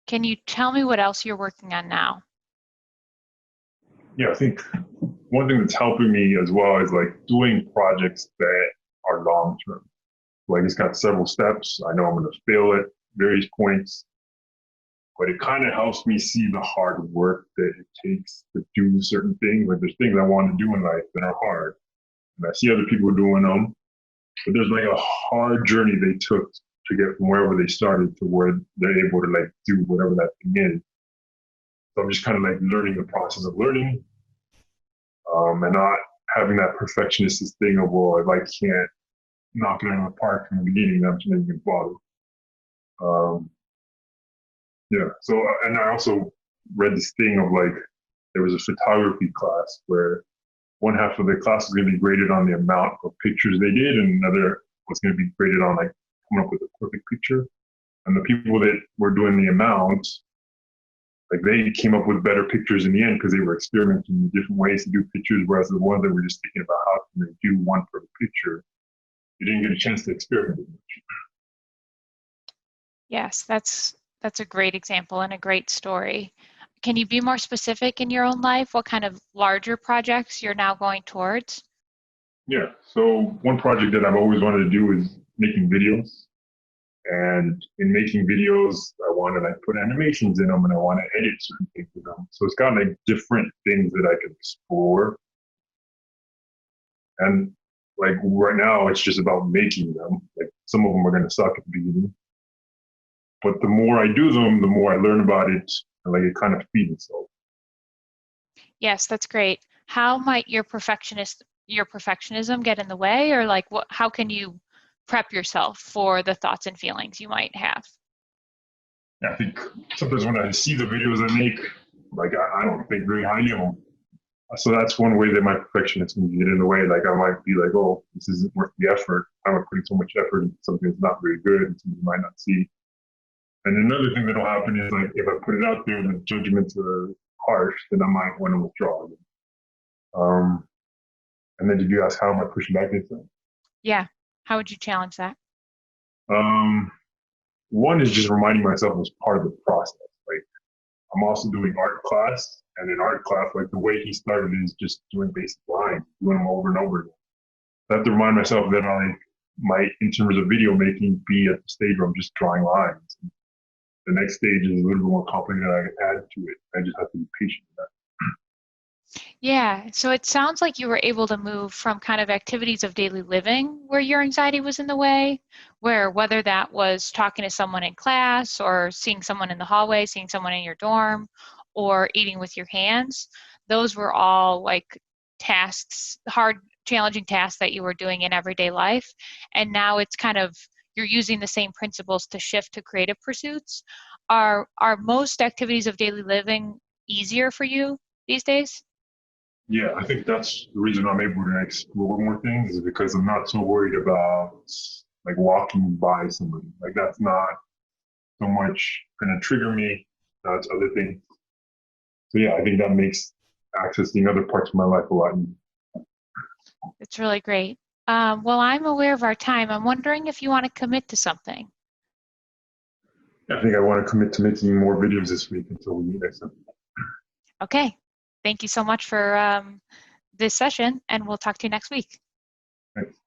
Can you tell me what else you're working on now? Yeah, I think one thing that's helping me as well is like doing projects that are long term. Like it's got several steps. I know I'm going to fail at various points, but it kind of helps me see the hard work that it takes to do certain things. Like there's things I want to do in life that are hard, and I see other people doing them, but there's like a hard journey they took to get from wherever they started to where they're able to like do whatever that thing is. So I'm just kind of like learning the process of learning, and not having that perfectionist thing of, well, if I can't knock it out of the park from the beginning, I'm just making it bother. Um, yeah. So, and I also read this thing of like, there was a photography class where one half of the class was going to be graded on the amount of pictures they did, and another was going to be graded on like coming up with a perfect picture. And the people that were doing the amount, like they came up with better pictures in the end because they were experimenting in different ways to do pictures, whereas the ones that were just thinking about how can they do one perfect picture, they didn't get a chance to experiment with much. Yes, that's a great example and a great story. Can you be more specific in your own life? What kind of larger projects you're now going towards? Yeah. So one project that I've always wanted to do is making videos. And in making videos, I want to like put animations in them and I want to edit certain things with them. So it's got like different things that I can explore. And like right now, it's just about making them. Like some of them are going to suck at the beginning, but the more I do them, the more I learn about it, and like it kind of feeds itself. Yes, that's great. How might your perfectionism get in the way, or like how can you prep yourself for the thoughts and feelings you might have? I think sometimes when I see the videos I make, like I don't think very highly of them. So that's one way that my perfectionism can get in the way. Like I might be like, oh, this isn't worth the effort. I'm putting so much effort into something that's not very good and something you might not see. And another thing that'll happen is like if I put it out there and the judgments are harsh, then I might want to withdraw. Um, and then did you ask how am I pushing back against that? Yeah. How would you challenge that? Um, one is just reminding myself as part of the process. Like I'm also doing art class, and in art class, like the way he started is just doing basic lines, doing them over and over again. I have to remind myself that I might, in terms of video making, be at the stage where I'm just drawing lines. The next stage is a little bit more complicated. I can add to it. I just have to be patient with that. Yeah, so it sounds like you were able to move from kind of activities of daily living where your anxiety was in the way, where whether that was talking to someone in class or seeing someone in the hallway, seeing someone in your dorm, or eating with your hands, those were all like tasks, hard, challenging tasks that you were doing in everyday life. And now it's kind of you're using the same principles to shift to creative pursuits. Are most activities of daily living easier for you these days? Yeah, I think that's the reason I'm able to explore more things is because I'm not so worried about like walking by somebody. Like that's not so much going to trigger me. That's other things. So yeah, I think that makes accessing other parts of my life a lot easier. It's really great. Well, I'm aware of our time. I'm wondering if you want to commit to something. I think I want to commit to making more videos this week until we meet next time. Okay. Thank you so much for this session, and we'll talk to you next week. Thanks.